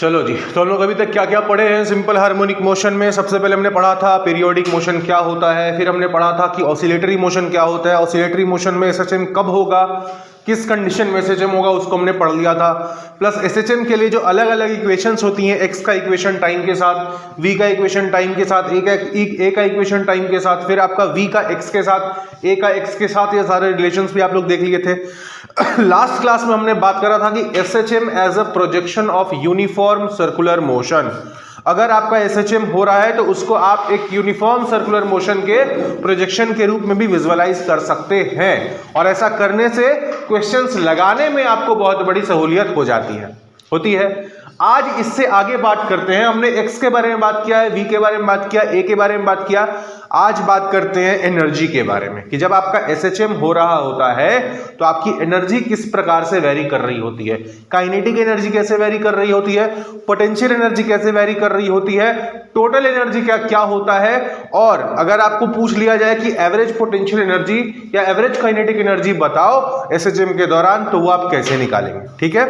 चलो जी, तो हम लोग अभी तक क्या क्या पढ़े हैं सिंपल हार्मोनिक मोशन में। सबसे पहले हमने पढ़ा था पीरियोडिक मोशन क्या होता है, फिर हमने पढ़ा था कि ऑसिलेटरी मोशन क्या होता है, ऑसिलेटरी मोशन में एसएचएम कब होगा, किस कंडीशन में एसएचएम होगा उसको हमने पढ़ लिया था। प्लस एसएचएम के लिए जो अलग अलग इक्वेशंस होती हैं, एक्स का इक्वेशन टाइम के साथ, वी का इक्वेशन टाइम के साथ, ए का इक्वेशन टाइम के साथ, फिर आपका वी का एक्स के साथ, ए का एक्स के साथ, ये सारे रिलेशंस भी आप लोग देख लिए थे। लास्ट क्लास में हमने बात करा था कि SHM as a projection of uniform circular motion. अगर आपका एसएचएम हो रहा है तो उसको आप एक यूनिफॉर्म सर्कुलर मोशन के प्रोजेक्शन के रूप में भी विजुअलाइज कर सकते हैं, और ऐसा करने से क्वेश्चंस लगाने में आपको बहुत बड़ी सहूलियत होती है। आज इससे आगे बात करते हैं। हमने एक्स के बारे में बात किया है, वी के बारे में बात किया, ए के बारे में बात किया। आज बात करते हैं एनर्जी के बारे में कि जब आपका एसएचएम हो रहा होता है तो आपकी एनर्जी किस प्रकार से वेरी कर रही होती है। काइनेटिक एनर्जी कैसे वेरी कर रही होती है, पोटेंशियल एनर्जी कैसे वेरी कर रही होती है, टोटल एनर्जी क्या होता है, और अगर आपको पूछ लिया जाए कि एवरेज पोटेंशियल एनर्जी या एवरेज काइनेटिक एनर्जी बताओ एसएचएम के दौरान, तो वो आप कैसे निकालेंगे। ठीक है,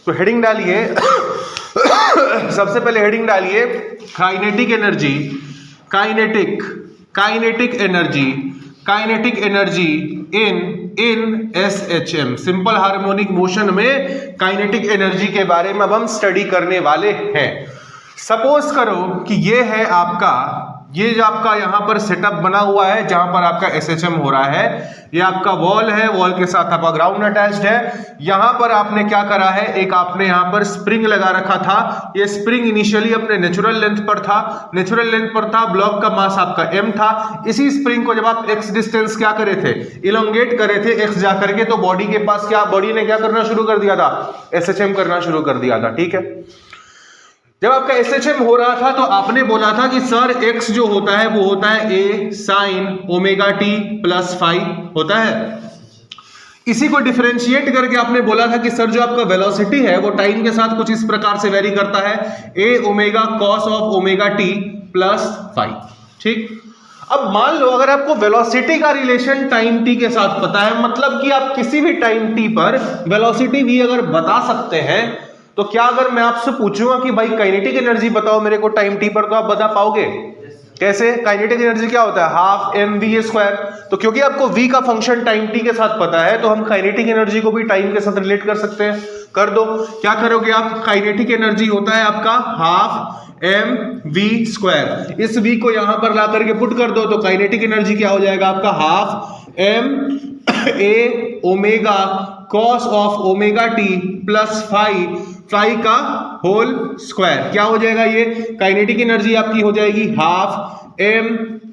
तो हेडिंग डालिए। सबसे पहले हेडिंग डालिए kinetic energy, kinetic energy in SHM. Simple harmonic motion में काइनेटिक एनर्जी के बारे में अब हम स्टडी करने वाले हैं। सपोज करो कि ये है आपका, ये जो आपका यहाँ पर सेटअप बना हुआ है जहां पर आपका एसएचएम हो रहा है, ये आपका वॉल है, वॉल के साथ आपका ग्राउंड अटैच्ड है। यहां पर आपने क्या करा है, एक आपने यहां पर स्प्रिंग लगा रखा था। ये स्प्रिंग इनिशियली अपने नेचुरल लेंथ पर था, ब्लॉक का मास आपका m था। इसी स्प्रिंग को जब आप x डिस्टेंस क्या करे थे, इलोंगेट करे थे x जाकर के, तो बॉडी के पास क्या, बॉडी ने क्या करना शुरू कर दिया था, एसएचएम करना शुरू कर दिया था। ठीक है, जब आपका एसएचएम हो रहा था तो आपने बोला था कि सर x जो होता है वो होता है a sin omega t plus phi होता है। इसी को डिफरेंशिएट करके आपने बोला था कि सर जो आपका वेलोसिटी है वो टाइम के साथ कुछ इस प्रकार से वेरी करता है, a omega cos of omega t plus phi. ठीक, अब मान लो अगर आपको वेलोसिटी का रिलेशन टाइम t के साथ पता है, मतलब कि आप किसी भी टाइम t पर वेलोसिटी v अगर बता सकते हैं, तो क्या अगर मैं आपसे पूछूंगा कि भाई काइनेटिक एनर्जी बताओ मेरे को टाइम t पर, तो आप बता पाओगे कैसे। काइनेटिक एनर्जी क्या होता है, हाफ mv स्क्वायर। तो क्योंकि आपको v का फंक्शन टाइम t के साथ पता है, तो हम काइनेटिक एनर्जी को भी टाइम के साथ रिलेट कर सकते हैं। कर दो, क्या करोगे आप, काइनेटिक एनर्जी होता है आपका हाफ mv स्क्वायर। इस v को यहां पर ला करके पुट कर दो, तो काइनेटिक एनर्जी क्या हो जाएगा आपका, half m a omega cos of omega t plus phi का होल स्क्वायर। क्या हो जाएगा, ये काइनेटिक एनर्जी आपकी हो जाएगी half m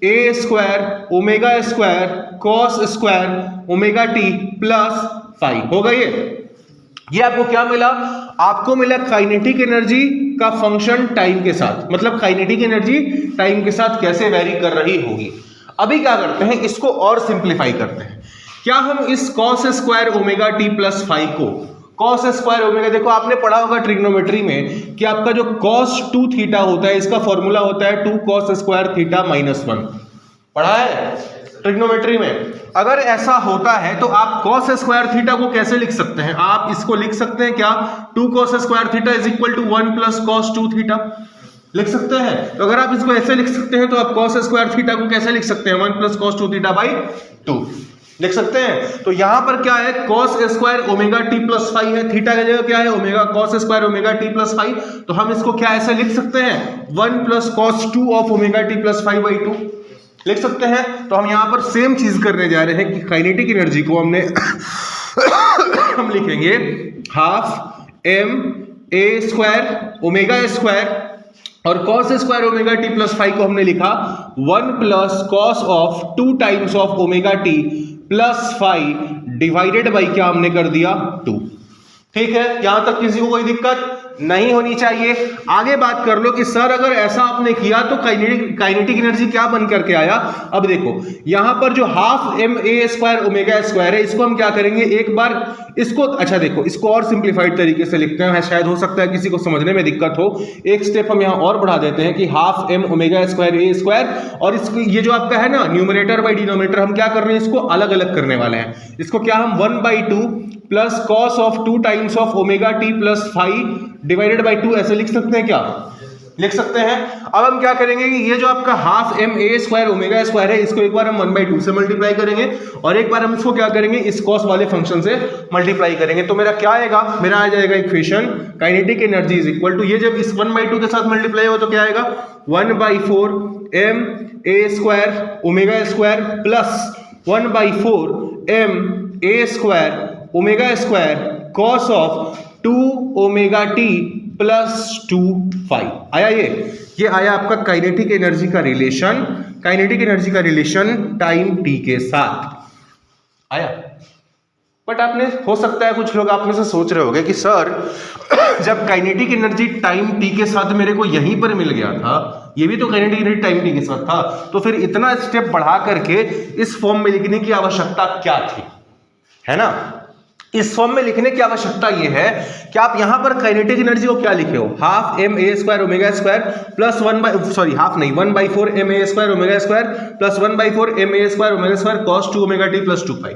a square omega square cos square omega t plus phi. होगा ये आपको क्या मिला, आपको मिला काइनेटिक एनर्जी का फंक्शन टाइम के साथ, मतलब काइनेटिक एनर्जी टाइम के साथ कैसे वेरी कर रही होगी। अभी क्या करते हैं, इसको और सिंप्लीफाई करते हैं। क्या हम इस cos square omega t plus phi को, cos स्क्वायर ओमेगा, देखो आपने पढ़ा होगा ट्रिग्नोमेट्री में कि आपका जो cos 2 थीटा होता है, इसका फॉर्मूला होता है 2 cos स्क्वायर थीटा माइनस 1। पढ़ा है ट्रिग्नोमेट्री में। अगर ऐसा होता है तो आप cos स्क्वायर थीटा को कैसे लिख सकते हैं, आप इसको लिख सकते हैं क्या, 2 cos square theta is equal to 1 plus cos 2 theta लिख सकते हैं। तो अगर आप इसको ऐसे लिख सकते हैं तो आप cos स्क्वायर थीटा को कैसे लिख सकते हैं, 1 प्लस cos 2 थीटा बाई 2 लिख सकते हैं। तो यहां पर क्या है, cos square omega t plus phi है, थीटा की जगह क्या है, omega cos square omega t plus phi. तो हम इसको क्या ऐसे लिख सकते हैं, 1 plus cos 2 of omega t plus phi by 2 लिख सकते हैं। तो हम यहां पर सेम चीज करने जा रहे हैं कि काइनेटिक एनर्जी को हमने हम लिखेंगे half m a square omega square, और cos square omega t plus phi को हमने लिखा 1 plus cos of 2 times of omega t plus phi divided by क्या हमने कर दिया 2। ठीक है, यहां तक किसी को कोई दिक्कत नहीं होनी चाहिए। आगे बात कर लो कि सर अगर ऐसा आपने किया तो काइनेटिक एनर्जी क्या बन करके आया। अब देखो यहां पर जो half m a square omega square है, इसको हम क्या करेंगे, एक बार इसको, अच्छा देखो इसको और सिंप्लीफाइड तरीके से लिखते हैं, शायद हो सकता है किसी को समझने में दिक्कत हो। एक स्टेप हम यहां और बढ़ा देते हैं कि half m omega square a square, और इसको ये जो आपका है ना न्यूमरेटर बाई डिनोमिनेटर, हम क्या कर रहे हैं, इसको अलग अलग करने वाले हैं। इसको क्या हम 1/2 plus cos of 2 times of omega t plus phi divided by 2 ऐसे लिख सकते हैं क्या? लिख सकते हैं। अब हम क्या करेंगे कि ये जो आपका half M A square omega square है, इसको एक बार हम 1/2 से मल्टीप्लाई करेंगे और एक बार हम इसको क्या करेंगे, इस कॉस वाले फंक्शन से मल्टीप्लाई करेंगे। तो मेरा क्या आएगा, मेरा आ जाएगा equation kinetic energy is equal to, ये जब इस 1/2 के साथ मल्टीप्लाई हो तो क्या आएगा, 1/4 M A square omega square plus 1/4 M A square omega square cos of 2 omega T plus 2 phi. आया ये आया आपका काइनेटिक एनर्जी का रिलेशन, काइनेटिक एनर्जी का रिलेशन टाइम टी के साथ आया। बट आपने, हो सकता है कुछ लोग आप में से सोच रहे होंगे कि सर जब काइनेटिक एनर्जी टाइम टी के साथ मेरे को यहीं पर मिल गया था, ये भी तो काइनेटिक एनर्जी टाइम टी के साथ था, तो फिर इतना स्टेप बढ़ा करके इस फॉर्म में लिखने की आवश्यकता क्या थी, है ना। इस फॉर्म में लिखने की आवश्यकता ये है कि आप यहां पर काइनेटिक एनर्जी को क्या लिखे हो, half M A square omega square plus 1/4 M A square omega square plus 1/4 M A square omega square cos 2 omega T plus 2 phi.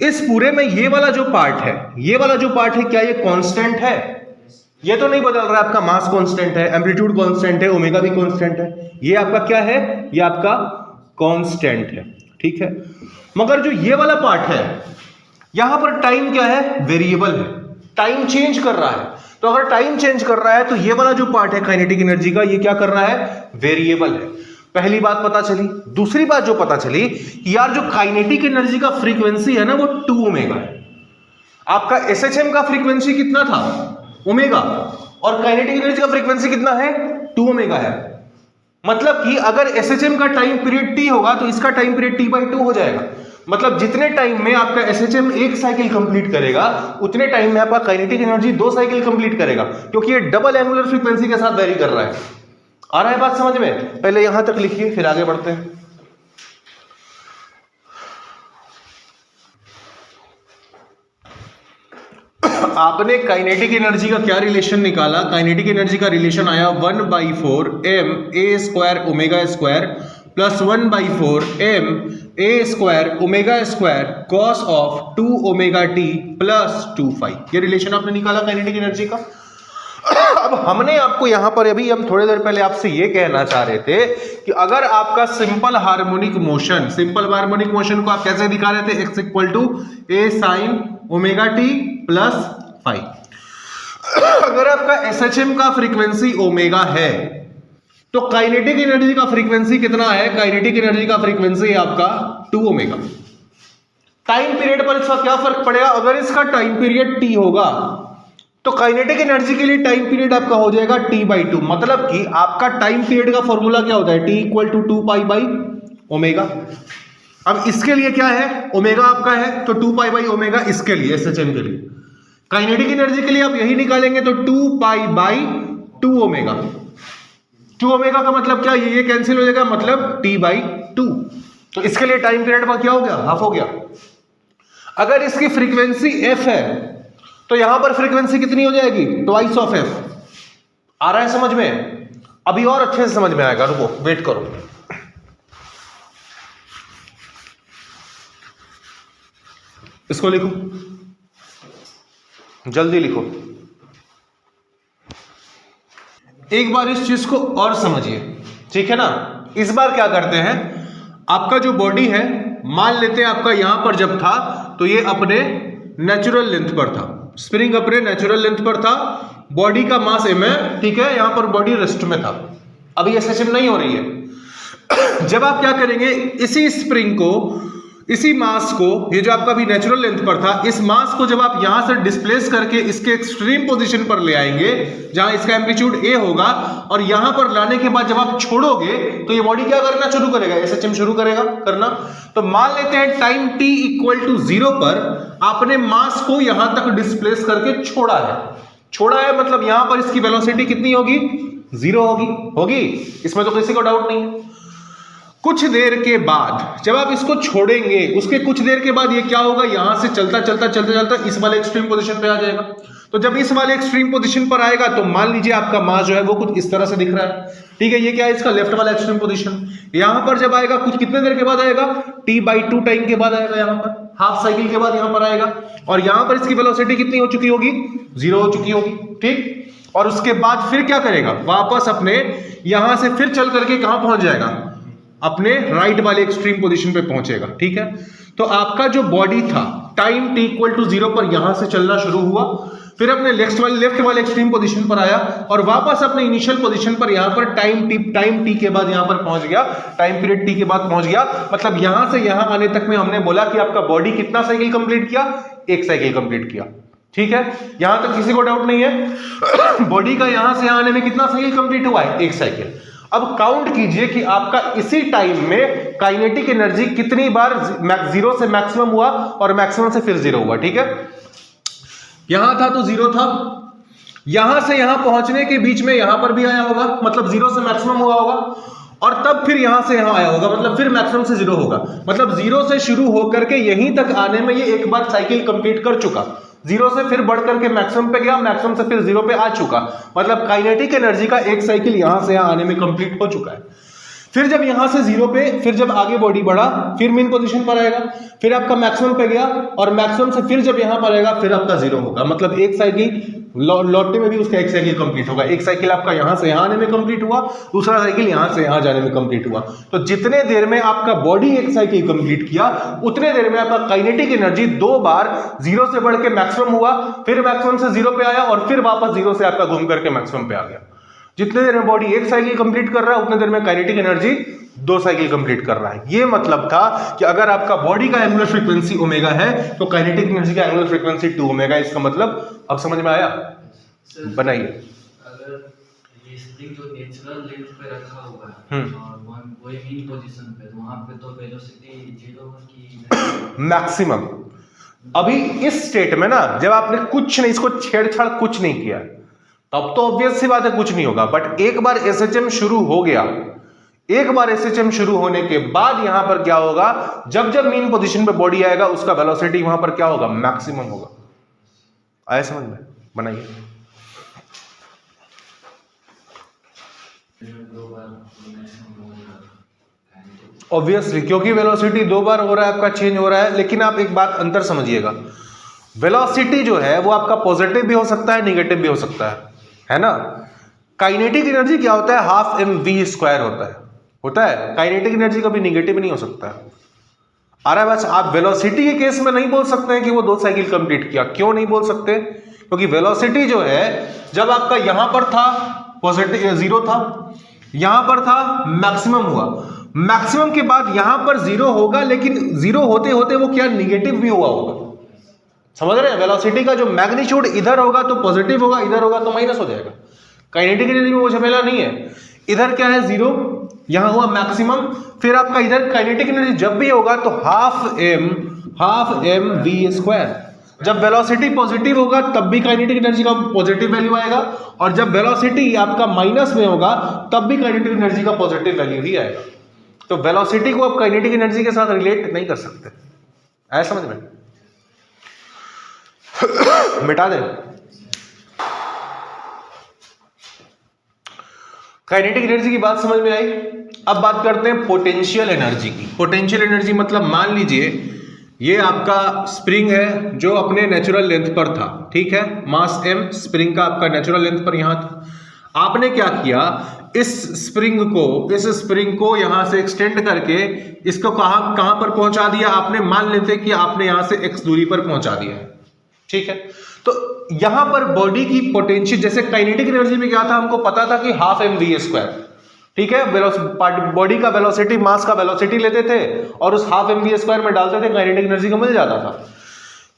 इस पूरे में ये वाला जो पार्ट है, ये वाला जो पार्ट है, क्या ये कांस्टेंट है? ये तो नहीं बदल रहा है, आपका मास कांस्टेंट है, एम्पलीट्यूड कांस्टेंट है, ओमेगा भी कांस्टेंट है, ये आपका क्या है, ये आपका कांस्टेंट है, ठीक है। मगर जो ये वाला पार्ट है, यहां पर टाइम क्या है, वेरिएबल है, टाइम चेंज कर रहा है। तो अगर टाइम चेंज कर रहा है तो ये वाला जो पार्ट है काइनेटिक एनर्जी का, ये क्या कर रहा है, वेरिएबल है। पहली बात पता चली। दूसरी बात जो पता चली कि यार जो काइनेटिक एनर्जी का फ्रीक्वेंसी है ना, वो 2 ओमेगा है। आपका एसएचएम का फ्रीक्वेंसी कितना था, ओमेगा, और काइनेटिक एनर्जी का फ्रीक्वेंसी कितना है, 2 ओमेगा है। मतलब कि अगर एसएचएम का टाइम पीरियड टी होगा तो इसका टाइम पीरियड t/2 हो जाएगा। मतलब जितने टाइम में आपका एसएचएम 1 साइकिल कंप्लीट करेगा, उतने टाइम में आपका काइनेटिक एनर्जी 2 साइकिल कंप्लीट करेगा, क्योंकि ये डबल एंगुलर फ्रीक्वेंसी के साथ वेरी कर रहा है। आ रहा है बात समझ में? पहले यहां तक लिखिए, फिर आगे बढ़ते हैं। आपने काइनेटिक एनर्जी का क्या रिलेशन निकाला, काइनेटिक एनर्जी का रिलेशन आया 1/4 M A square omega square plus 1/4 M A square omega square cos of 2 omega T plus 2 phi. ये रिलेशन आपने निकाला काइनेटिक एनर्जी का। अब हमने आपको यहां पर, अभी हम थोड़ी देर पहले आपसे ये कहना चाह रहे थे कि अगर आपका simple harmonic motion, simple harmonic motion को आप कैसे दिखा रहे थे, x equal to A sine omega T plus phi. अगर आपका एसएचएम का फ्रीक्वेंसी ओमेगा है तो काइनेटिक एनर्जी का फ्रीक्वेंसी कितना है, काइनेटिक एनर्जी का फ्रीक्वेंसी है आपका 2 ओमेगा। टाइम पीरियड पर इसका क्या फर्क पड़ेगा, अगर इसका टाइम पीरियड t होगा तो काइनेटिक एनर्जी के लिए टाइम पीरियड आपका हो जाएगा t/2। मतलब कि आपका टाइम पीरियड का फॉर्मूला क्या होता है, t equal to 2 pi by omega. अब इसके लिए क्या है, ओमेगा आपका है तो 2 पाई बाई ओमेगा, इसके लिए एसएचएम के लिए। काइनेटिक एनर्जी के लिए आप यही निकालेंगे तो 2 पाई बाई 2 ओमेगा। 2 ओमेगा का मतलब क्या, ये कैंसिल हो जाएगा, मतलब t/2। तो इसके लिए टाइम पीरियड का क्या हो गया, हाफ हो गया। अगर इसकी फ्रीक्वेंसी f है तो यहां पर फ्रीक्वेंसी कितनी हो जाएगी, ट्वाइस ऑफ f। आ रहा है समझ में? अभी और अच्छे से समझ में आएगा, रुको वेट करो। इसको लिखो, जल्दी लिखो। एक बार इस चीज को और समझिए, ठीक है ना। इस बार क्या करते हैं, आपका जो बॉडी है, मान लेते हैं आपका यहां पर जब था तो ये अपने नेचुरल लेंथ पर था, स्प्रिंग अपने नेचुरल लेंथ पर था, बॉडी का मास m है, ठीक है, यहां पर बॉडी रेस्ट में था, अभी एसएचएम नहीं हो रही है। जब आप क्या करेंगे, इसी स्प्रिंग को, इसी मास को, ये जो आपका भी नेचुरल लेंथ पर था, इस मास को जब आप यहां से डिस्प्लेस करके इसके एक्सट्रीम पोजीशन पर ले आएंगे जहां इसका एम्पलीट्यूड a होगा, और यहां पर लाने के बाद जब आप छोड़ोगे तो ये बॉडी क्या करना शुरू करेगा, एसएचएम शुरू करेगा करना। तो मान लेते हैं टाइम t इक्वल टू 0 पर आपने मास को यहां तक डिस्प्लेस करके छोड़ा है, मतलब यहां पर इसकी वेलोसिटी कितनी होगी, 0 होगी, इसमें तो किसी को डाउट नहीं है। कुछ देर के बाद जब आप इसको छोड़ेंगे, उसके कुछ देर के बाद ये क्या होगा, यहां से चलता इस वाले एक्सट्रीम पोजीशन पे आ जाएगा। तो जब इस वाले एक्सट्रीम पोजीशन पर आएगा तो मान लीजिए आपका मास जो है वो कुछ इस तरह से दिख रहा है, ठीक है। ये क्या है, इसका लेफ्ट वाला एक्सट्रीम पोजीशन। यहां पर जब आएगा, कुछ कितने देर के बाद आएगा, t/2 टाइम के बाद आएगा, यहां पर हाफ साइकिल के बाद यहां पर आएगा, और यहां पर इसकी वेलोसिटी कितनी हो चुकी होगी, 0 हो चुकी होगी, ठीक। और उसके बाद फिर क्या करेगा, वापस अपने यहां से फिर चल करके कहां पहुंच जाएगा, अपने राइट वाले एक्सट्रीम पोजीशन पे पहुंचेगा। ठीक है, तो आपका जो बॉडी था टाइम t इक्वल टू 0 पर यहां से चलना शुरू हुआ, फिर अपने लेफ्ट वाले एक्सट्रीम पोजीशन पर आया और वापस अपने इनिशियल पोजीशन पर यहां पर टाइम t के बाद यहां पर पहुंच गया, टाइम पीरियड t के बाद पहुंच गया। मतलब यहां से यहां आने तक में हमने बोला कि आपका बॉडी कितना साइकिल कंप्लीट किया, एक साइकिल कंप्लीट किया। ठीक है, यहां तक किसी को डाउट नहीं है। बॉडी का यहां से आने में कितना साइकिल कंप्लीट हुआ है, एक साइकिल। अब काउंट कीजिए कि आपका इसी टाइम में काइनेटिक एनर्जी कितनी बार जीरो से मैक्सिमम हुआ और मैक्सिमम से फिर जीरो हुआ। ठीक है, यहां था तो जीरो था, यहां से यहां पहुंचने के बीच में यहां पर भी आया होगा, मतलब जीरो से मैक्सिमम हुआ होगा, और तब फिर यहां से यहां आया होगा, मतलब फिर मैक्सिमम से जीरो होगा। मतलब जीरो से शुरू होकर के यहीं तक आने में ये एक बार साइकिल कंप्लीट कर चुका, जीरो से फिर बढ़ करके मैक्सिमम पे गया, मैक्सिमम से फिर जीरो पे आ चुका। मतलब काइनेटिक एनर्जी का एक साइकिल यहां से यहां आने में कंप्लीट हो चुका है। फिर जब यहां से जीरो पे, फिर जब आगे बॉडी बढ़ा, फिर मेन पोजीशन पर आएगा, फिर आपका मैक्सिमम पे गया और मैक्सिमम से फिर जब यहां पर आएगा फिर आपका जीरो होगा। मतलब एक साइकिल लौटने में भी उसका एक साइकिल कंप्लीट होगा। एक साइकिल आपका यहां से यहां आने में कंप्लीट हुआ, दूसरा साइकिल यहां से यहां जाने में कंप्लीट हुआ। तो जितने देर में आपका बॉडी एक साइकिल कंप्लीट किया, उतने देर में आपका काइनेटिक एनर्जी दो बार जीरो से बढ़ के मैक्सिमम हुआ, फिर मैक्सिमम से जीरो पे आया और फिर वापस जीरो से आपका घूम करके मैक्सिमम पे आ गया। जितने देर में बॉडी एक साइकिल कंप्लीट कर रहा है, उतने देर में काइनेटिक एनर्जी दो साइकिल कंप्लीट कर रहा है। ये मतलब था कि अगर आपका बॉडी का एंगुलर फ्रीक्वेंसी ओमेगा है तो काइनेटिक एनर्जी का एंगुलर फ्रीक्वेंसी 2 ओमेगा। इसका मतलब अब समझ में आया, बनाइए। अगर ये स्प्रिंग जो नेचुरल लेंथ पे रखा हुआ है और वही मेन पोजीशन पे, वहां पे तो वेलोसिटी 0 की मैक्सिमम। अभी इस स्टेट में ना, जब आपने कुछ नहीं, इसको छेड़छाड़ कुछ नहीं किया, तब तो ऑब्वियस सी बात है कुछ नहीं होगा। बट एक बार एसएचएम शुरू हो गया, एक बार एसएचएम शुरू होने के बाद यहां पर क्या होगा, जब जब मेन पोजीशन पे बॉडी आएगा उसका वेलोसिटी वहां पर क्या होगा, मैक्सिमम होगा। आया समझ में, बनाइए। ऑब्वियसली, क्योंकि वेलोसिटी दो बार हो रहा है, आपका चेंज हो रहा है। लेकिन आप एक बात अंतर समझिएगा, वेलोसिटी जो है वो आपका पॉजिटिव भी हो सकता है, निगेटिव भी हो सकता है ना। काइनेटिक एनर्जी क्या होता है, हाफ एम वी स्क्वायर होता है। काइनेटिक एनर्जी कभी निगेटिव नहीं हो सकता है। आ रहा है बस, आप वेलोसिटी के केस में नहीं बोल सकते हैं कि वो दो साइकिल कंप्लीट किया। क्यों नहीं बोल सकते, क्योंकि वेलोसिटी जो है जब आपका यहां पर था पॉजिटिव जीरो था, यहां पर था मैक्सिमम हुआ, मैक्सिमम के बाद यहां पर जीरो होगा, लेकिन जीरो होते होते वो क्या निगेटिव भी हुआ होगा। समझ रहे हैं, वेलोसिटी का जो मैग्नीट्यूड इधर होगा तो पॉजिटिव होगा, इधर होगा तो माइनस हो जाएगा। काइनेटिक एनर्जी में वो झमेला नहीं है। इधर क्या है, जीरो, यहां हुआ मैक्सिमम, फिर आपका इधर काइनेटिक एनर्जी जब भी होगा तो हाफ एम वी स्क्वायर। जब वेलोसिटी पॉजिटिव होगा तब भी काइनेटिक एनर्जी का पॉजिटिव वैल्यू आएगा, और जब वेलोसिटी आपका माइनस में होगा तब भी काइनेटिक एनर्जी का पॉजिटिव वैल्यू ही आएगा। तो वेलोसिटी को आप काइनेटिक एनर्जी के साथ रिलेट नहीं कर सकते। आया समझ में, मिटा दें। काइनेटिक एनर्जी की बात समझ में आई। अब बात करते हैं पोटेंशियल एनर्जी की। पोटेंशियल एनर्जी मतलब मान लीजिए ये आपका स्प्रिंग है जो अपने नेचुरल लेंथ पर था, ठीक है, मास m स्प्रिंग का आपका नेचुरल लेंथ पर यहां था। आपने क्या किया, इस स्प्रिंग को यहां से एक्सटेंड करके इसको कहां पर पहुंचा दिया आपने, मान लेते कि आपने यहां से x दूरी पर पहुंचा दिया है, ठीक है। तो यहां पर बॉडी की पोटेंशियल, जैसे काइनेटिक एनर्जी में क्या था, हमको पता था कि हाफ एम वी स्क्वायर, ठीक है, बॉडी का वेलोसिटी मास का वेलोसिटी लेते थे और उस हाफ एम वी स्क्वायर में डालते थे, काइनेटिक एनर्जी का मिल जाता था।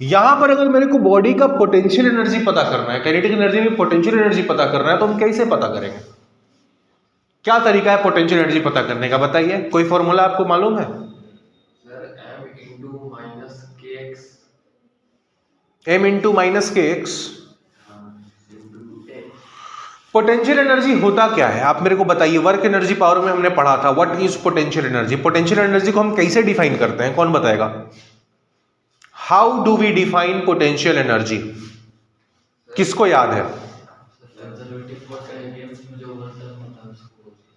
यहां पर अगर मेरे को बॉडी का पोटेंशियल एनर्जी पता करना है, काइनेटिक एनर्जी में पोटेंशियल एनर्जी पता करना है, तो हम कैसे पता करेंगे, क्या तरीका है पोटेंशियल एनर्जी पता करने का, बताइए। कोई फॉर्मूला आपको मालूम है? m इंटू माइनस के एक्स। पोटेंशियल एनर्जी होता क्या है, आप मेरे को बताइए। वर्क एनर्जी पावर में हमने पढ़ा था, what is potential energy. Potential energy को हम कैसे डिफाइन करते हैं, कौन बताएगा? How do we define potential energy, किसको याद है?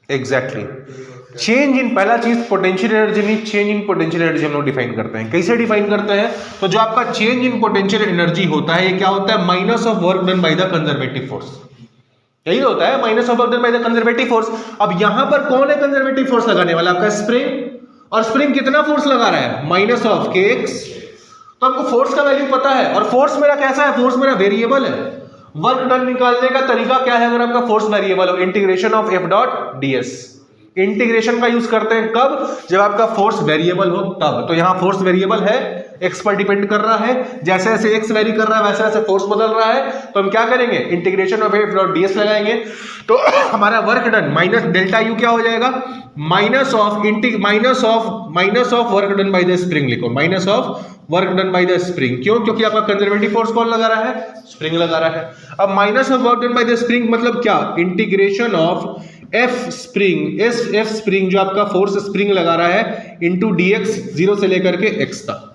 एग्जैक्टली, चेंज इन, पहला चीज पोटेंशियल एनर्जी नहीं, चेंज इन पोटेंशियल एनर्जी हम लोग डिफाइन करते हैं। कैसे डिफाइन करते हैं? तो जो आपका चेंज इन पोटेंशियल एनर्जी होता है, ये क्या होता है, minus of work done by the conservative force. यही तो होता है, minus of work done by the conservative force. अब यहां पर कौन है कंजर्वेटिव फोर्स लगाने वाला? आपका स्प्रिंग। और स्प्रिंग कितना फोर्स लगा रहा है? Minus of kx। तो हमको फोर्स का वैल्यू पता है, और फोर्स मेरा कैसा है? फोर्स मेरा वेरिएबल है। वर्क डन निकालने का तरीका क्या है? अगर आपका फोर्स वेरिएबल हो, integration of F dot ds। Integration का यूज करते हैं कब? जब आपका फोर्स वेरिएबल हो तब। तो यहां फोर्स वेरिएबल है, x पर डिपेंड कर रहा है, जैसे जैसे x वेरी कर रहा है वैसे वैसे फोर्स बदल रहा है, तो हम क्या करेंगे? Integration of F dot ds लगाएंगे। तो हमारा work done minus delta U क्या हो जाएगा? Minus of work done by the spring लिखो, minus of work done by the spring. क्यों? क्योंकि आपका कंजर्वेटिव फोर्स कौन लगा रहा है? स्प्रिंग लगा रहा है। अब minus of work done by the spring मतलब क्या? Integration of F spring, F spring जो आपका फोर्स स्प्रिंग लगा रहा है, इंटू dx 0 से लेकर के x तक।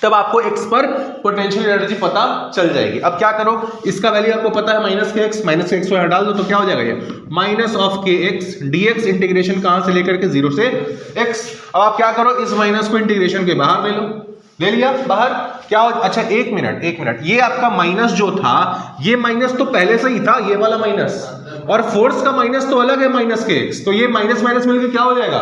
तब आपको x पर पोटेंशियल एनर्जी पता चल जाएगी। अब क्या करो, इसका वैल्यू आपको पता है माइनस के एक्स को डाल दो, तो क्या हो जाएगा? ये minus of kx dx integration कहां से लेकर के 0 से x। अब आप क्या करो, इस माइनस को इंटीग्रेशन के बाहर ले लो, ले लिया बाहर, क्या हो? अच्छा एक मिनट, ये आपका माइनस जो था, ये माइनस तो पहले से ही था, ये वाला माइनस, और फोर्स का माइनस तो अलग है माइनस के x, तो ये माइनस माइनस मिलकर क्या हो जाएगा?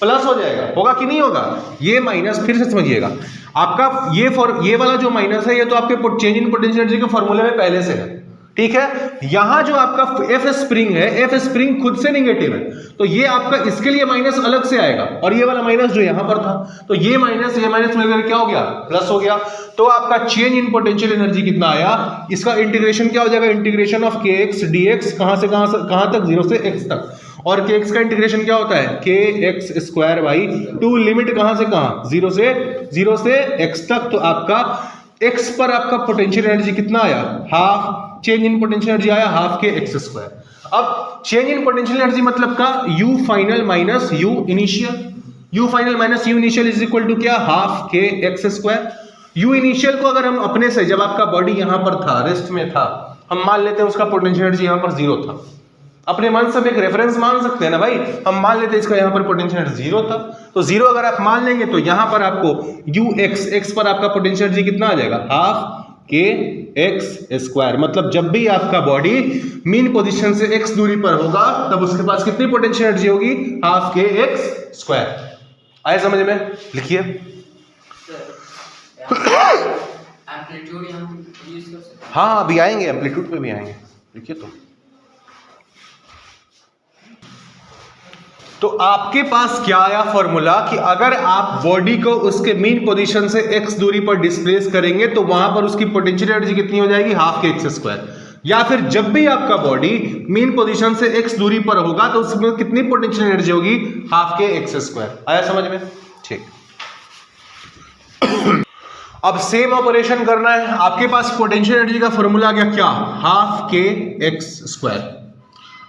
प्लस हो जाएगा। होगा कि नहीं होगा? ये माइनस, फिर से समझिएगा, आपका ये वाला जो माइनस है, ये तो आपके चेंज इन पोटेंशियल एनर्जी के फॉर्मूले में पहले से है, ठीक है। यहां जो आपका एफ स्प्रिंग है, एफ स्प्रिंग खुद से नेगेटिव है, तो ये आपका इसके लिए माइनस अलग से आएगा, और ये वाला माइनस जो यहां पर था, तो ये माइनस मिलकर क्या हो गया? प्लस हो गया। तो आपका चेंज इन पोटेंशियल एनर्जी कितना आया? इसका इंटीग्रेशन क्या हो जाएगा? इंटीग्रेशन ऑफ kx dx कहां तक? 0 से x तक। और kx का इंटीग्रेशन क्या होता है? kx स्क्वायर बाई 2, लिमिट कहां से कहां? 0 से x तक। तो आपका x पर आपका पोटेंशियल एनर्जी कितना आया? Half. Change in potential energy आया हाफ के x स्क्वायर। अब चेंज इन पोटेंशियल एनर्जी मतलब का u final minus u initial, u final minus u initial is equal to क्या? हाफ के x स्क्वायर। u इनिशियल को अगर हम अपने से, जब आपका बॉडी यहां पर था, रेस्ट में था, हम मान लेते हैं उसका पोटेंशियल एनर्जी यहां पर 0 था, अपने मन से एक रेफरेंस मान सकते हैं ना भाई, हम मान लेते हैं इसका यहां पर पोटेंशियल एनर्जी 0 था, तो 0 अगर आप मान लेंगे तो यहां पर आपको x पर आपका पोटेंशियल एनर्जी कितना आ जाएगा? हाफ के x स्क्वायर। मतलब जब भी आपका बॉडी मीन पोजीशन से x दूरी पर होगा, तब उसके पास कितनी पोटेंशियल एनर्जी होगी? हाफ के x स्क्वायर। आए समझ में? लिखिए। एम्पलीट्यूड हम यूज कर सकते हैं? हाँ अभी आएंगे, एम्पलीट्यूड पे भी आएंगे, लिखिए। तो आपके पास क्या आया फॉर्मूला कि अगर आप बॉडी को उसके मीन पोजीशन से x दूरी पर डिस्प्लेस करेंगे तो वहां पर उसकी पोटेंशियल एनर्जी कितनी हो जाएगी? हाफ के x स्क्वायर। या फिर जब भी आपका बॉडी मीन पोजीशन से x दूरी पर होगा तो उसमें कितनी पोटेंशियल एनर्जी होगी? हाफ के x स्क्वायर। आया समझ में? ठीक। अब सेम ऑपरेशन करना है, आपके पास पोटेंशियल एनर्जी का फॉर्मूला आ गया क्या? हाफ के x स्क्वायर।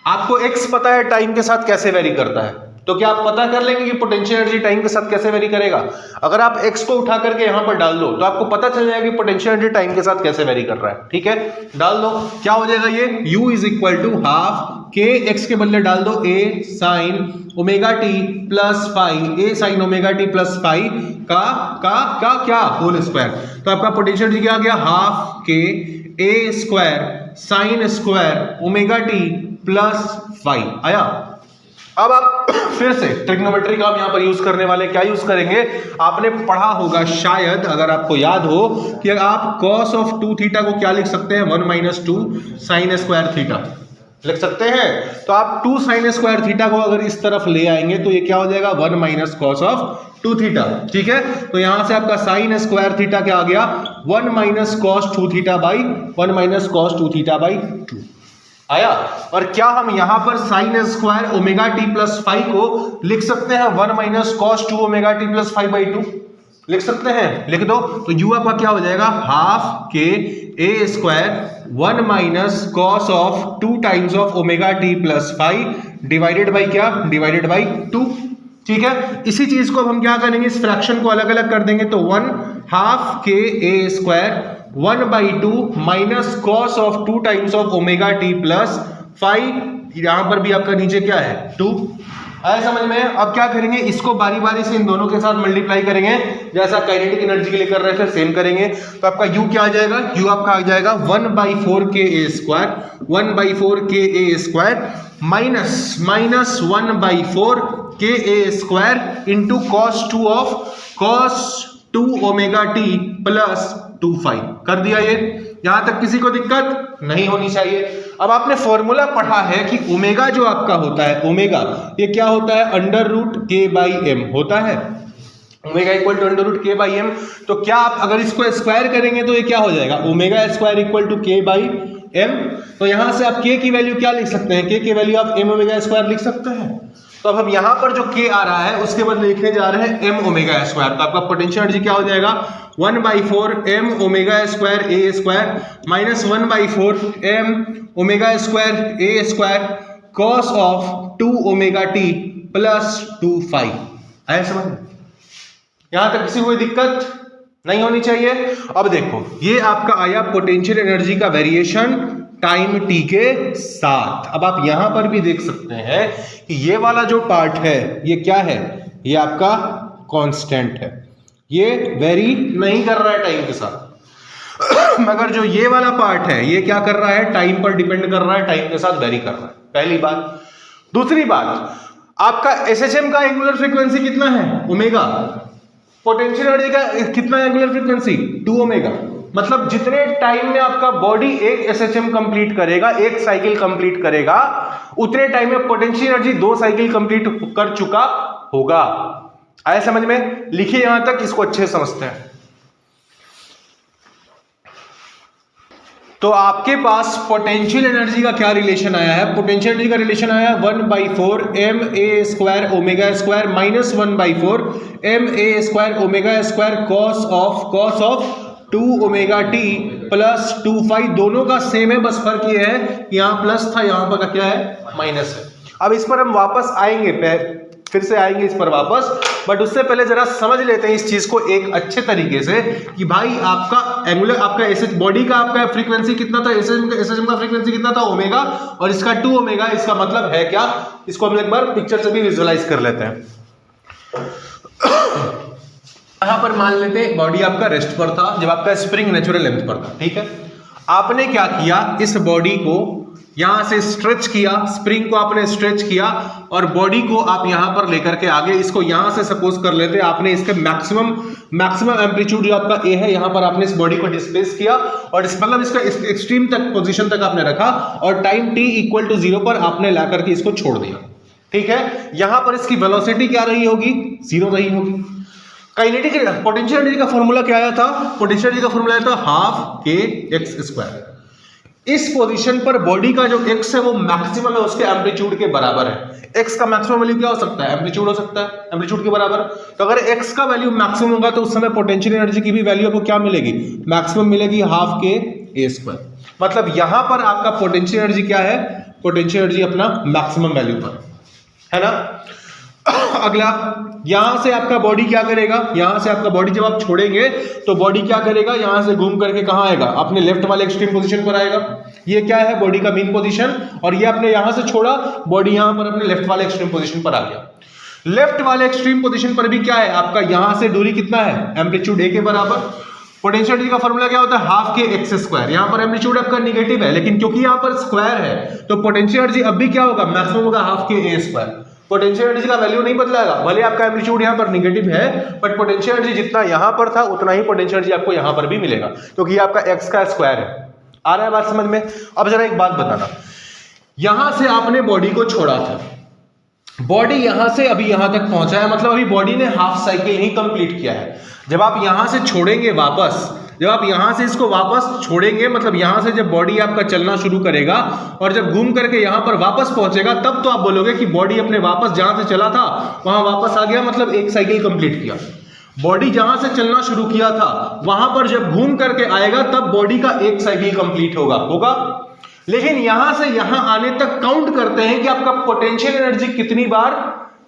आपको x पता है टाइम के साथ कैसे वेरी करता है, तो क्या आप पता कर लेंगे कि पोटेंशियल एनर्जी टाइम के साथ कैसे वेरी करेगा? अगर आप x को उठा करके यहां पर डाल दो तो आपको पता चल जाएगा कि पोटेंशियल एनर्जी टाइम के साथ कैसे वेरी कर रहा है, ठीक है। डाल दो, क्या हो जाएगा? ये u is equal to half के x के बदले डाल दो a sine omega T plus phi, a sine omega T plus phi का क्या होल स्क्वायर। तो आपका पोटेंशियल एनर्जी क्या आ गया? हाफ के a square sine square omega T plus phi. आया? अब आप फिर से ट्रिग्नोमेट्री का हम यहां पर यूज करने वाले, क्या यूज करेंगे? आपने पढ़ा होगा शायद, अगर आपको याद हो, कि आप cos ऑफ 2 थीटा को क्या लिख सकते हैं? 1 माइनस 2 साइन स्क्वायर थीटा लिख सकते हैं। तो आप 2 साइन स्क्वायर थीटा को अगर इस तरफ ले आएंगे तो ये क्या हो जाएगा? 1 माइनस कॉस ऑफ 2 थीटा, ठीक है। तो यहां से आपका साइन स्क्वायर थीटा क्या आ गया? 1 minus cos 2 theta by 1 minus cos 2 theta by 2 आया। और क्या हम यहां पर sign square omega T plus five को लिख सकते हैं 1 minus cos 2 omega T plus 5 by 2? लिख सकते हैं, लिख दो। तो यू आपका क्या हो जाएगा? हाफ के A square 1 minus cos of 2 times of omega T plus 5 divided by क्या? डिवाइडेड बाई 2, ठीक है। इसी चीज को अब हम क्या करेंगे? इस फ्रैक्शन को अलग अलग कर देंगे। तो 1 हाफ के A square 1 by 2 minus cos of 2 times of omega T plus 5, यहां पर भी आपका नीचे क्या है? 2 आया समझ में? अब क्या करेंगे, इसको बारी बारी से इन दोनों के साथ मल्टीप्लाई करेंगे, जैसा काइनेटिक एनर्जी के लिए कर रहे थे सेम करेंगे। तो आपका U क्या आ जाएगा, U आपका आ जाएगा 1/4 KA² 1/4 KA² minus 1/4 KA² into cos 2 omega t plus 2 कर दिया। ये यहां तक किसी को दिक्कत नहीं होनी चाहिए। अब आपने फॉर्मूला पढ़ा है कि ओमेगा जो आपका होता है, ओमेगा ये क्या होता है, √k/m होता है। Omega equal to √k/m। तो क्या आप अगर इसको स्क्वायर करेंगे तो ये क्या हो जाएगा, omega square equal to k/m। तो यहां से आप k की वैल्यू क्या लिख सकते हैं, k की वैल्यू आप m ओमेगा स्क्वायर लिख सकते हैं। तो अब हम यहां पर जो k आ रहा है उसके बदले लिखने जा रहे हैं m ओमेगा स्क्वायर। तो आपका पोटेंशियल एनर्जी क्या हो जाएगा, 1/4 m omega square a² minus 1/4 m omega square a² cos of 2 omega t plus 2 आया समझ में? यहां तक किसी को कोई दिक्कत नहीं होनी चाहिए। अब देखो ये आपका आया पोटेंशियल एनर्जी का वेरिएशन टाइम t के साथ। अब आप यहां पर भी देख सकते हैं कि ये वाला जो पार्ट है ये क्या है, ये आपका कांस्टेंट है, ये वेरी नहीं कर रहा है टाइम के साथ। मगर जो ये वाला पार्ट है ये क्या कर रहा है, टाइम पर डिपेंड कर रहा है, टाइम के साथ वेरी कर रहा है। पहली बात। दूसरी बात, आपका SHM का एंगुलर फ्रीक्वेंसी कितना है, ओमेगा। पोटेंशियल एनर्जी का कितना एंगुलर फ्रीक्वेंसी, 2 ओमेगा। मतलब जितने टाइम में आपका बॉडी एक SHM कंप्लीट करेगा, एक साइकिल कंप्लीट करेगा, उतने टाइम में पोटेंशियल एनर्जी 2 साइकिल कंप्लीट कर चुका होगा। आया समझ में? लिखिए यहां तक, इसको अच्छे से समझते हैं। तो आपके पास पोटेंशियल एनर्जी का क्या रिलेशन आया है, पोटेंशियल एनर्जी का रिलेशन आया 1/4 ma² omega square minus 1/4 ma² omega square cos of 2 omega t plus 2 दोनों का सेम है, बस फर्क ये है यहां प्लस था, यहां पर क्या है, माइनस है। अब इस पर हम वापस आएंगे, फिर से आएंगे इस पर वापस, बट उससे पहले जरा समझ लेते हैं इस चीज को एक अच्छे तरीके से कि भाई आपका एंगुलर, आपका बॉडी का आपका फ्रीक्वेंसी कितना था, एसएचएम का फ्रीक्वेंसी कितना था, ओमेगा, और इसका 2 ओमेगा। इसका मतलब है क्या, इसको हम एक बार पिक्चर से भी विजुअलाइज कर लेते हैं। यहां पर मान लेते हैं बॉडी आपका रेस्ट पर था जब आपका स्प्रिंग नेचुरल लेंथ पर था, ठीक है। आपने क्या किया, इस बॉडी को यहां से स्ट्रेच किया, स्प्रिंग को आपने स्ट्रेच किया और बॉडी को आप यहां पर लेकर के आगे, इसको यहां से सपोज कर लेते हैं आपने इसके मैक्सिमम एम्पलीट्यूड जो आपका ए है, यहां पर आपने इस बॉडी को डिस्प्लेस किया और मतलब इसका एक्सट्रीम तक पोजीशन तक आपने रखा और टाइम t इक्वल टू 0 पर आपने ला करके इसको छोड़ दिया, ठीक है। यहां पर इसकी वेलोसिटी क्या रही होगी, 0 रही होगी। काइनेटिक पोटेंशियल एनर्जी का फॉर्मूला क्या आया था, पोटेंशियल एनर्जी का फॉर्मूला आया था ½ kx²। इस पोजीशन पर बॉडी का जो x है वो मैक्सिमम है उसके एम्पलीट्यूड के बराबर है। x का मैक्सिमम वैल्यू क्या हो सकता है, एम्पलीट्यूड हो सकता है, एम्पलीट्यूड के बराबर। तो अगर x का वैल्यू मैक्सिमम होगा तो उस समय पोटेंशियल एनर्जी की भी वैल्यू आपको क्या मिलेगी, मैक्सिमम मिलेगी ½ kA²। मतलब यहां पर आपका पोटेंशियल एनर्जी क्या है, पोटेंशियल एनर्जी अपना मैक्सिमम वैल्यू पर है ना। अगला, यहां से आपका बॉडी क्या करेगा, यहां से आपका बॉडी जब आप छोड़ेंगे तो बॉडी क्या करेगा, यहां से घूम करके कहां आएगा, अपने लेफ्ट वाले एक्सट्रीम पोजीशन पर आएगा। ये क्या है, बॉडी का मीन पोजीशन, और ये आपने यहां से छोड़ा, बॉडी यहां पर अपने लेफ्ट वाले एक्सट्रीम पोजीशन पर आ गया। लेफ्ट वाले एक्सट्रीम पोजीशन पर भी क्या है आपका, यहां से दूरी कितना है, एम्पलीट्यूड a के बराबर। पोटेंशियल एनर्जी का फॉर्मूला क्या होता है, ½ kx²। यहां पर एम्पलीट्यूड आपका निगेटिव है, लेकिन क्योंकि यहां पर स्क्वायर है तो पोटेंशियल एनर्जी अब भी क्या होगा, मैक्सिमम होगा ½ kA²। पोटेंशियल एनर्जी का वैल्यू नहीं बदलाएगा, भले आपका एम्पलीट्यूड यहां पर निगेटिव है, बट पोटेंशियल एनर्जी जितना यहां पर था उतना ही पोटेंशियल एनर्जी आपको यहां पर भी मिलेगा, क्योंकि ये आपका x का स्क्वायर है। आ रहा है बात समझ में? अब जरा एक बात बताना, यहां से आपने बॉडी को छोड़ा था, बॉडी यहां से अभी यहां तक पहुंचा है, मतलब अभी बॉडी ने हाफ साइकिल ही कंप्लीट किया है। जब आप यहां से छोड़ेंगे वापस, जब आप यहां से इसको वापस छोड़ेंगे, मतलब यहां से जब बॉडी आपका चलना शुरू करेगा और जब घूम करके यहां पर वापस पहुंचेगा, तब तो आप बोलोगे कि बॉडी अपने वापस जहां से चला था वहां वापस आ गया, मतलब एक साइकिल कंप्लीट किया। बॉडी जहां से चलना शुरू किया था वहां पर जब घूम करके आएगा तब बॉडी का एक साइकिल कंप्लीट होगा। लेकिन यहां से यहां आने तक काउंट करते हैं कि आपका पोटेंशियल एनर्जी कितनी बार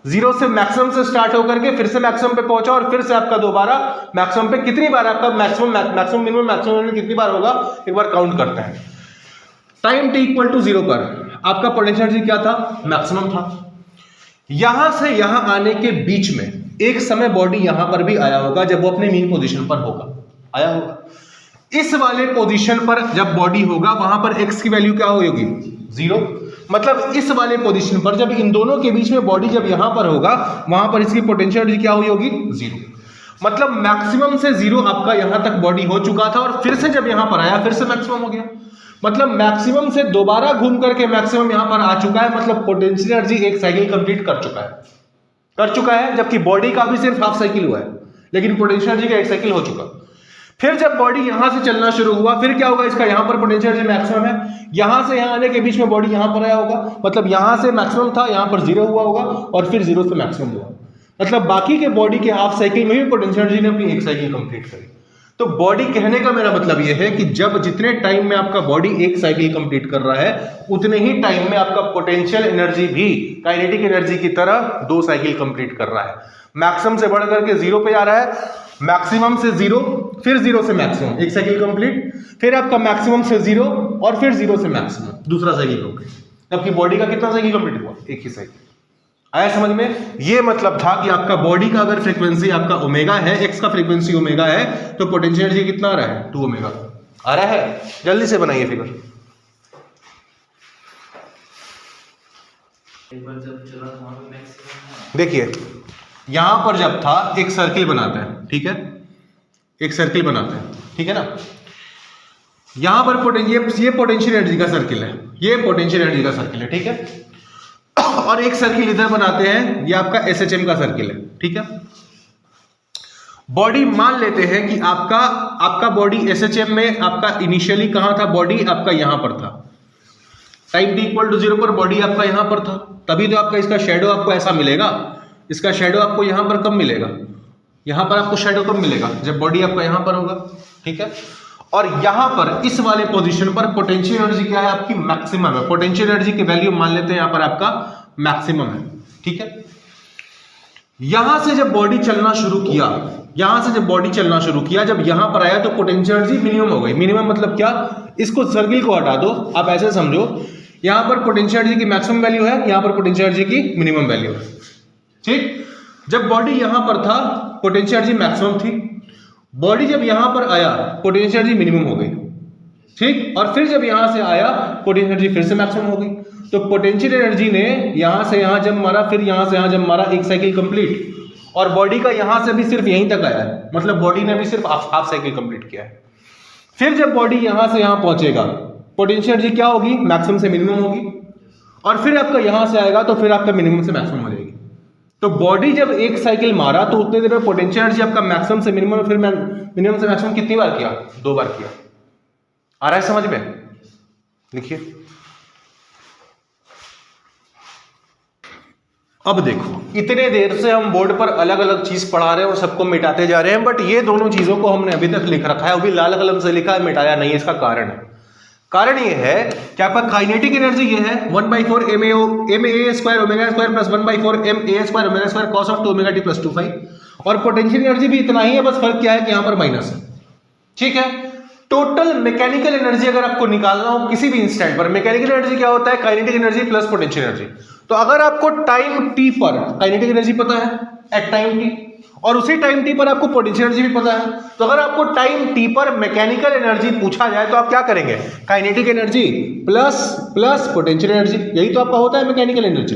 0 से मैक्सिमम से स्टार्ट होकर के फिर से मैक्सिमम पे पहुंचा और फिर से आपका दोबारा मैक्सिमम पे, कितनी बार आपका मैक्सिमम मिनिमम कितनी बार होगा, एक बार काउंट करते हैं। टाइम t इक्वल टू 0 पर आपका पोटेंशियल एनर्जी क्या था, मैक्सिमम था। यहां से यहां आने के बीच में एक समय बॉडी यहां पर भी आया होगा जब वो अपने मीन पोजीशन पर होगा, आया होगा। इस वाले पोजीशन पर जब बॉडी होगा वहां पर x की वैल्यू क्या होगी, 0। मतलब इस वाले पोजीशन पर जब इन दोनों के बीच में बॉडी जब यहां पर होगा वहां पर इसकी पोटेंशियल एनर्जी क्या हुई होगी, 0। मतलब मैक्सिमम से 0 आपका यहां तक बॉडी हो चुका था और फिर से जब यहां पर आया फिर से मैक्सिमम हो गया। मतलब मैक्सिमम से दोबारा घूम करके मैक्सिमम यहां पर आ चुका है। मतलब पोटेंशियल एनर्जी एक साइकिल कंप्लीट कर चुका है, जबकि बॉडी का भी सिर्फ हाफ साइकिल हुआ है, लेकिन पोटेंशियल एनर्जी का एक साइकिल हो चुका। फिर जब बॉडी यहां से चलना शुरू हुआ फिर क्या होगा, इसका यहां पर पोटेंशियल एनर्जी मैक्सिमम है, यहां से यहां आने के बीच में बॉडी यहां पर आया होगा। मतलब यहां से मैक्सिमम था, यहां पर 0 हुआ होगा और फिर 0 से मैक्सिमम हुआ। मतलब बाकी के बॉडी के हाफ साइकिल में भी पोटेंशियल एनर्जी ने अपनी एक साइकिल कंप्लीट करी। तो बॉडी कहने का मेरा मतलब यह है कि जब जितने टाइम में आपका बॉडी एक साइकिल कंप्लीट कर रहा है उतने ही टाइम में आपका पोटेंशियल एनर्जी भी काइनेटिक एनर्जी की तरह 2 साइकिल कंप्लीट कर रहा है। मैक्सिमम से बढ़ करके 0 पे जा रहा है, मैक्सिमम से 0, फिर 0 से मैक्सिमम, एक साइकिल कंप्लीट, फिर आपका मैक्सिमम से 0 और फिर 0 से मैक्सिमम, दूसरा साइकिल कंप्लीट। आपकी बॉडी का कितना साइकिल कंप्लीट हुआ, एक ही साइकिल। आया समझ में? ये मतलब था कि आपका बॉडी का अगर फ्रीक्वेंसी आपका ओमेगा है, एक्स का फ्रीक्वेंसी ओमेगा है, तो पोटेंशियल एनर्जी कितना आ रहा है, 2 ओमेगा आ रहा है। जल्दी से बनाइए फिगर। एक बार जब चला तो वहां पे मैक्सिमम देखिए यहां पर जब था एक सर्किल बनाता है, ठीक है, एक सर्किल बनाता है, ठीक है ना। यहां पर ये पोटेंशियल एनर्जी का सर्किल है, ये पोटेंशियल एनर्जी का सर्किल है, ठीक है। और एक सर्किल इधर बनाते हैं, ये आपका एसएचएम का सर्किल है, ठीक है। बॉडी मान लेते हैं कि आपका बॉडी एसएचएम में आपका इनिशियली कहां था, बॉडी आपका यहां पर था। टाइम t इक्वल टू 0 पर बॉडी आपका यहां पर था, तभी तो आपका इसका शेडो आपको ऐसा मिलेगा। इसका शेडो आपको यहां पर कब मिलेगा, यहां पर आपको शेडो कब मिलेगा, जब बॉडी आपका यहां पर होगा, ठीक है। और यहां पर इस वाले पोजीशन पर पोटेंशियल एनर्जी क्या है, आपकी मैक्सिमम है। पोटेंशियल एनर्जी की वैल्यू मान लेते हैं यहां पर आपका मैक्सिमम है, ठीक है। यहां से जब बॉडी चलना शुरू किया, यहां से जब बॉडी चलना शुरू किया, जब यहां पर आया तो पोटेंशियल एनर्जी मिनिमम हो गई। मिनिमम मतलब क्या, इसको सर्किल को हटा दो, आप ऐसे समझो, यहां पर पोटेंशियल एनर्जी की मैक्सिमम वैल्यू है, यहां पर पोटेंशियल एनर्जी की मिनिमम वैल्यू है, ठीक। जब बॉडी यहां पर था पोटेंशियल एनर्जी मैक्सिमम थी, बॉडी जब यहां पर आया पोटेंशियल एनर्जी मिनिमम हो गई, ठीक। और फिर जब यहां से आया पोटेंशियल एनर्जी फिर से मैक्सिमम हो गई। तो पोटेंशियल एनर्जी ने यहां से यहां जब मारा, फिर यहां से यहां जब मारा, एक साइकिल कंप्लीट, और बॉडी का यहां से भी सिर्फ यहीं तक आया है, मतलब बॉडी ने भी सिर्फ हाफ साइकिल कंप्लीट किया है। फिर जब बॉडी यहां से यहां पहुंचेगा पोटेंशियल एनर्जी क्या होगी, मैक्सिमम से मिनिमम होगी, और फिर आपका यहां से आएगा तो फिर आपका मिनिमम से मैक्सिमम हो जाएगी। तो बॉडी जब एक साइकिल मारा तो उतने देर में पोटेंशियल एनर्जी आपका मैक्सिमम से मिनिमम, फिर मिनिमम से मैक्सिमम कितनी बार किया, 2 बार किया। आ रहा है समझ में? लिखिए। अब देखो, इतने देर से हम बोर्ड पर अलग अलग चीज पढ़ा रहे हैं और सबको मिटाते जा रहे हैं, बट ये दोनों चीजों को हमने अभी तक लिख रखा है, अभी लाल कलम से लिखा है, मिटाया नहीं। इसका कारण है, कारण ये है कि आपका काइनेटिक एनर्जी ये है 1/4 ma square omega square plus 1/4 ma square omega square cos of 2 omega t plus 2 और पोटेंशियल एनर्जी भी इतना ही है, बस फर्क क्या है कि यहां पर माइनस है, ठीक है। टोटल मैकेनिकल एनर्जी अगर आपको निकालना हो किसी भी इंस्टेंट पर, मैकेनिकल एनर्जी क्या होता है, kinetic energy plus potential energy. तो अगर आपको टाइम t पर काइनेटिक एनर्जी पता है एट टाइम t, और उसी टाइम t पर आपको पोटेंशियल एनर्जी भी पता है, तो अगर आपको टाइम t पर मैकेनिकल एनर्जी पूछा जाए तो आप क्या करेंगे, kinetic energy plus potential energy, यही तो आपका होता है मैकेनिकल एनर्जी।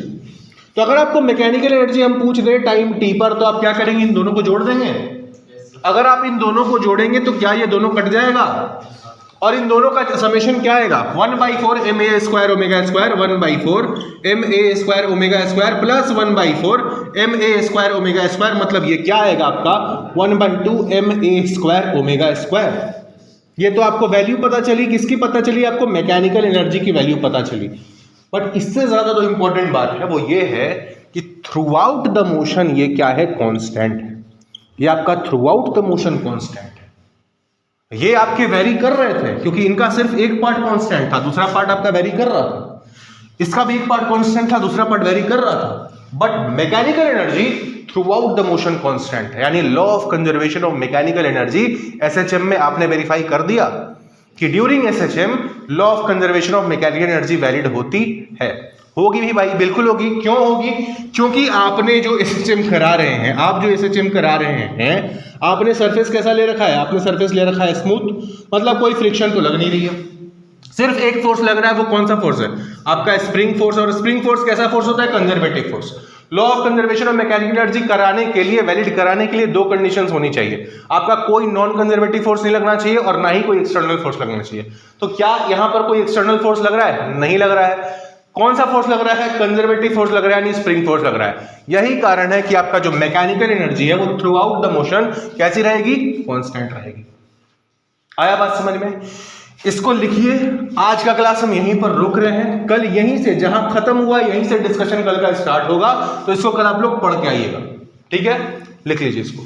तो अगर आपको मैकेनिकल एनर्जी हम पूछ रहे टाइम t पर, तो आप क्या करेंगे, इन दोनों को जोड़ देंगे। अगर आप इन दोनों को जोड़ेंगे तो क्या ये दोनों कट जाएगा, और इन दोनों का समेशन क्या आएगा, 1/4 ma square omega square 1/4 ma square omega square plus 1/4 ma square omega square, मतलब ये क्या आएगा आपका 1/2 ma स्क्वायर ओमेगा स्क्वायर। ये तो आपको वैल्यू पता चली, किसकी पता चली, आपको मैकेनिकल एनर्जी की वैल्यू पता चली। बट इससे ज्यादा जो इंपॉर्टेंट बात है वो ये है कि थ्रू आउट द मोशन ये क्या है, कांस्टेंट है। ये आपका through out the motion constant है। ये आपके वेरी कर रहे थे क्योंकि इनका सिर्फ एक पार्ट कांस्टेंट था, दूसरा पार्ट आपका वेरी कर रहा था। इसका भी एक पार्ट कांस्टेंट था, दूसरा पार्ट वेरी कर रहा था। But mechanical energy through out the motion constant है, यानी law of conservation of mechanical energy SHM में आपने वेरीफाई कर दिया कि during SHM law of conservation of mechanical energy valid होती है। होगी भी भाई, बिल्कुल होगी। क्यों होगी? क्योंकि आपने जो एसएचएम करा रहे हैं, आप जो एसएचएम करा रहे हैं, आपने सरफेस कैसा ले रखा है? आपने सरफेस ले रखा है स्मूथ, मतलब कोई फ्रिक्शन तो लग नहीं रही है, सिर्फ एक फोर्स लग रहा है। वो कौन सा फोर्स है? आपका स्प्रिंग फोर्स। और स्प्रिंग फोर्स कैसा फोर्स होता है? Conservative force. Law of conservation of mechanical energy कराने के लिए, वैलिड कराने के लिए दो कंडीशंस होनी चाहिए। आपका कोई नॉन कंजर्वेटिव फोर्स नहीं लगना चाहिए और ना ही कोई एक्सटर्नल फोर्स लगना चाहिए। तो क्या यहां पर कोई एक्सटर्नल फोर्स लग रहा है? नहीं लग रहा है। कौन सा फोर्स लग रहा है? कंजर्वेटिव फोर्स लग रहा है, यानी स्प्रिंग फोर्स लग रहा है। यही कारण है कि आपका जो मैकेनिकल एनर्जी है वो थ्रू आउट द मोशन कैसी रहेगी? कांस्टेंट रहेगी। आया बात समझ में? इसको लिखिए। आज का क्लास हम यहीं पर रोक रहे हैं। कल यहीं से, जहां खत्म हुआ यहीं से डिस्कशन कल का स्टार्ट होगा, तो इसको कल आप लोग पढ़ के आइएगा, ठीक है? लिख लीजिए इसको।